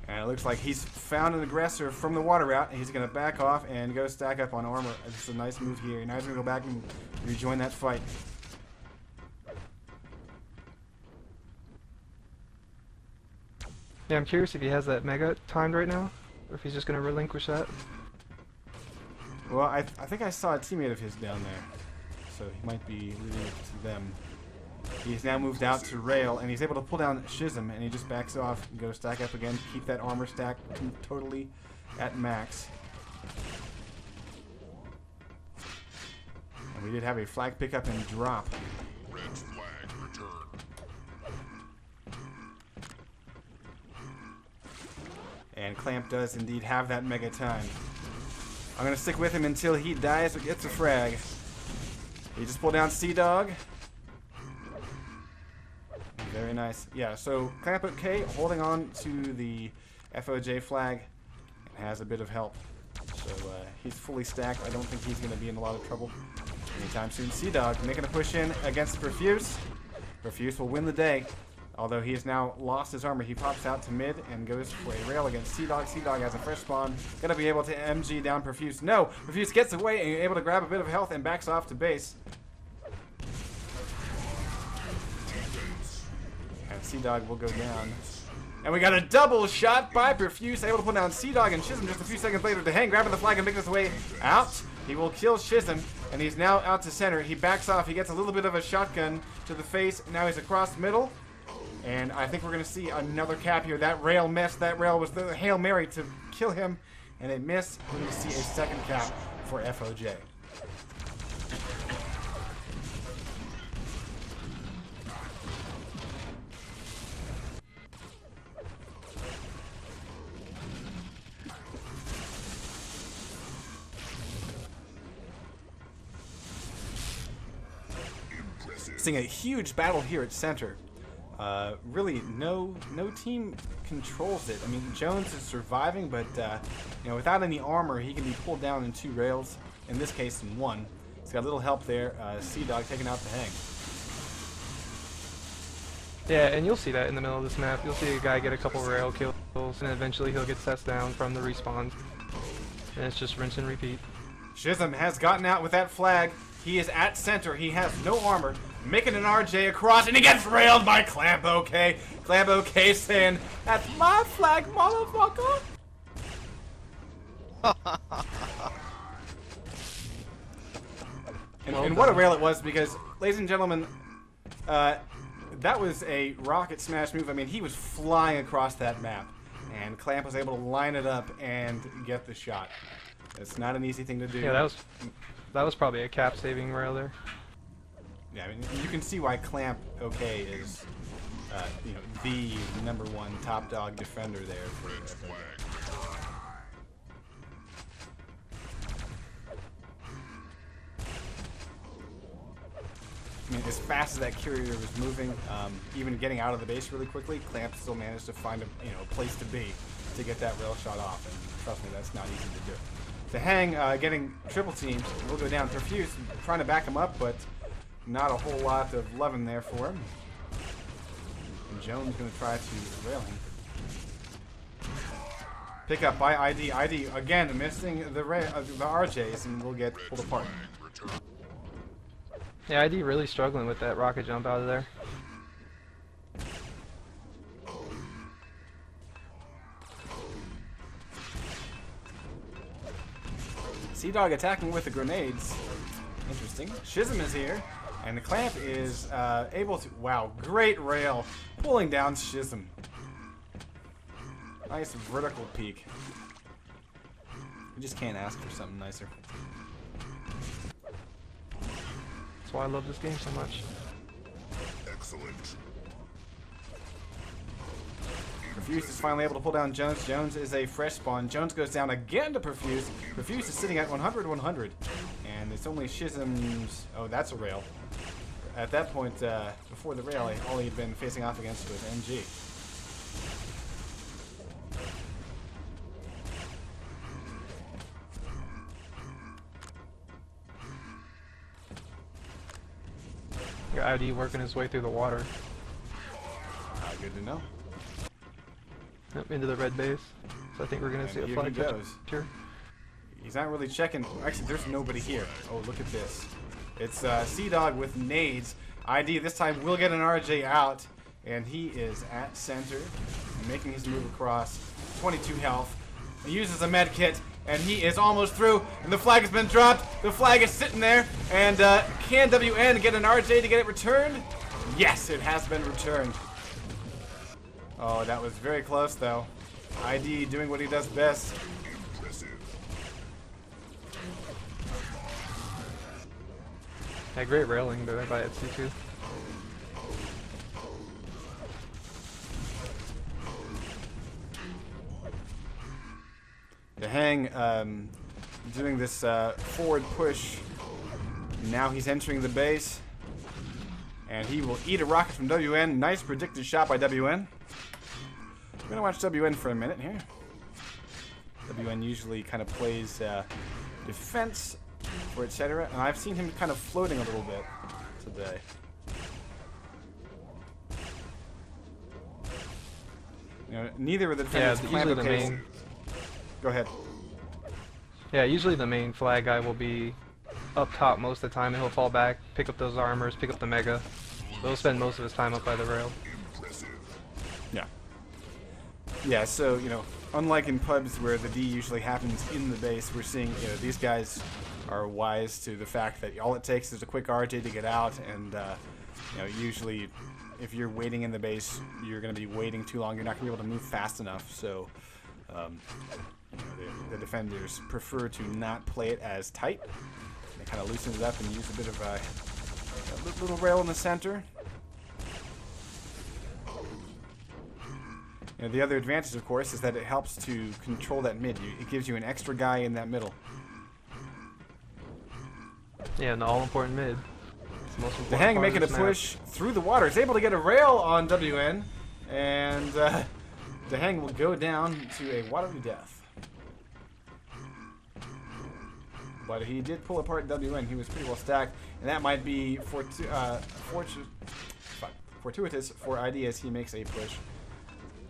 And it looks like he's found an aggressor from the water route. He's going to back off and go stack up on armor. This is a nice move here. Now he's going to go back and rejoin that fight. Yeah, I'm curious if he has that mega timed right now, or if he's just going to relinquish that. Well, I think I saw a teammate of his down there, so he might be leaving it to them. He's now moved out to rail, and he's able to pull down Schism, and he just backs off and go stack up again, keep that armor stack totally at max. And we did have a flag pickup and drop. Red flag returned. And Clamp does indeed have that mega time. I'm going to stick with him until he dies or gets a frag. He just pulled down Sea-Dog. Very nice. Yeah, so Clamp okay, holding on to the FoJ flag, and has a bit of help. So he's fully stacked. I don't think he's going to be in a lot of trouble anytime soon. Sea-Dog making a push in against Profuse. Profuse will win the day. Although he has now lost his armor, he pops out to mid and goes for a rail against Sea-Dog. Sea-Dog has a fresh spawn. Gonna be able to MG down Profuse. No! Profuse gets away and able to grab a bit of health and backs off to base. And Sea-Dog will go down. And we got a double shot by Profuse, able to put down Sea-Dog and Schism just a few seconds later to hang, grabbing the flag and making his way out. He will kill Schism, and he's now out to center. He backs off. He gets a little bit of a shotgun to the face. Now he's across middle. And I think we're going to see another cap here. That rail missed. That rail was the Hail Mary to kill him, and it missed. We're going to see a second cap for FoJ. Seeing a huge battle here at center. Really, no team controls it. I mean, Jones is surviving, but you know, without any armor, he can be pulled down in 2 rails. In this case, in 1. He's got a little help there. Sea-Dog taking out the hang. Yeah, and you'll see that in the middle of this map. You'll see a guy get a couple rail kills, and eventually he'll get test down from the respawn. And it's just rinse and repeat. Schism has gotten out with that flag. He is at center. He has no armor. Making an RJ across, and he gets railed by Clamp OK. Clamp OK saying, "That's my flag, motherfucker." and what a rail it was, because, ladies and gentlemen, that was a rocket smash move. I mean, he was flying across that map, and Clamp was able to line it up and get the shot. It's not an easy thing to do. Yeah, that was probably a cap-saving rail there. Yeah, I mean, you can see why Clamp OK is, you know, the #1 top dog defender there for FoJ. I mean, as fast as that courier was moving, even getting out of the base really quickly, Clamp still managed to find a place to be to get that rail shot off. And trust me, that's not easy to do. The hang, getting triple teamed, will go down. Profuse trying to back him up, but not a whole lot of loving there for him. And Jones going to try to rail him. Pick up by ID. ID again missing the RJs, and will get pulled apart. Yeah, ID really struggling with that rocket jump out of there. Sea-Dog attacking with the grenades. Interesting. Schism is here, and the Clamp is able to... Wow, great rail. Pulling down Schism. Nice vertical peak. You just can't ask for something nicer. That's why I love this game so much. Excellent. Profuse is finally able to pull down Jones. Jones is a fresh spawn. Jones goes down again to Profuse. Profuse is sitting at 100-100. And it's only Schism's... Oh, that's a rail. At that point, before the rail, all he'd been facing off against was NG. Your ID working his way through the water. Good to know. Yep, into the red base. So I think we're gonna And see a here flag he touch goes. here. He's not really checking. Actually, there's nobody here. Oh, look at this. It's Sea-Dog with nades. ID this time will get an RJ out, and he is at center, making his move across. 22 health. He uses a med kit, and he is almost through, and the flag has been dropped. The flag is sitting there, and can WN get an RJ to get it returned? Yes, it has been returned. Oh, that was very close, though. ID doing what he does best. Yeah, great railing by FC2. The Hang doing this forward push. Now he's entering the base. And he will eat a rocket from WN. Nice predicted shot by WN. I'm going to watch WN for a minute here. WN usually kind of plays defense for etc. And I've seen him kind of floating a little bit today. You know, neither of the defenders usually the main. Go ahead. Yeah, usually the main flag guy will be up top most of the time, and he'll fall back, pick up those armors, pick up the mega. He'll spend most of his time up by the rail. Yeah. Yeah, so, you know, unlike in pubs where the D usually happens in the base, we're seeing, you know, these guys are wise to the fact that all it takes is a quick RJ to get out, and, you know, usually if you're waiting in the base, you're going to be waiting too long. You're not going to be able to move fast enough, so you know, the defenders prefer to not play it as tight. They kind of loosen it up and use a bit of a little rail in the center. You know, the other advantage, of course, is that it helps to control that mid. It gives you an extra guy in that middle. Yeah, and the all-important mid. The Hang making a push through the water. He's able to get a rail on WN, and the Hang will go down to a watery death. But he did pull apart WN. He was pretty well stacked, and that might be fortuitous for ID as he makes a push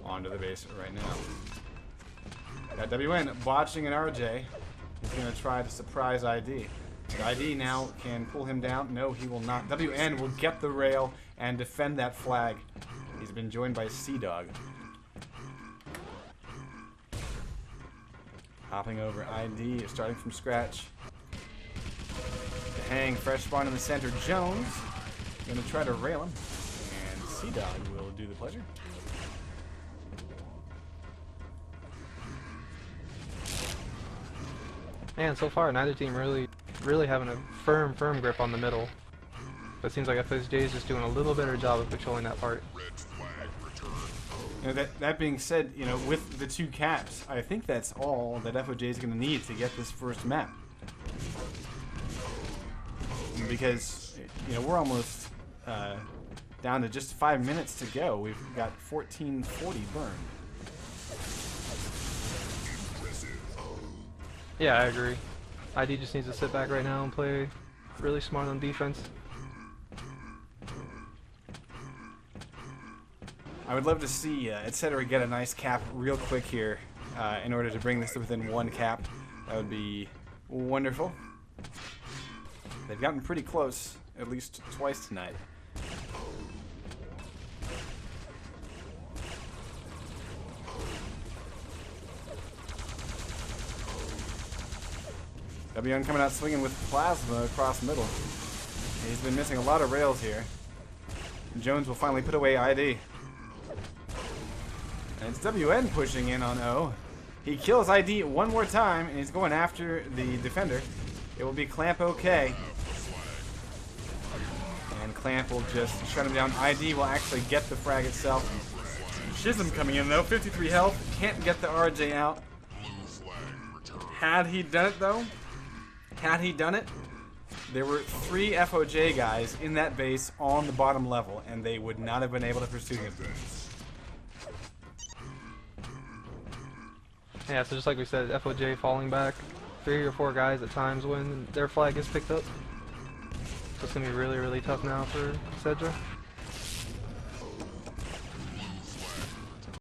onto the base right now. Got WN botching an RJ. He's going to try to surprise ID. ID now can pull him down. No, he will not. WN will get the rail and defend that flag. He's been joined by Sea-Dog. Hopping over ID, starting from scratch. The Hang, fresh spawn in the center. Jones going to try to rail him. And Sea-Dog will do the pleasure. And so far, neither team really having a firm grip on the middle. But it seems like FoJ is just doing a little better job of controlling that part. You know, that being said, you know, with the two caps, I think that's all that FoJ is going to need to get this first map. Because, you know, we're almost down to just 5 minutes to go. We've got 1440 burned. Yeah, I agree. ID just needs to sit back right now and play really smart on defense. I would love to see etc. get a nice cap real quick here in order to bring this to within one cap. That would be wonderful. They've gotten pretty close, at least twice tonight. WN coming out swinging with plasma across middle. He's been missing a lot of rails here. Jones will finally put away ID. And it's WN pushing in on O. He kills ID one more time, and he's going after the defender. It will be Clamp OK. And Clamp will just shut him down. ID will actually get the frag itself. Schism coming in though, 53 health. Can't get the RJ out. Had he done it though, there were 3 FoJ guys in that base on the bottom level, and they would not have been able to pursue him. Yeah, so just like we said, FoJ falling back 3 or 4 guys at times when their flag gets picked up. So it's going to be really tough now for Cedra.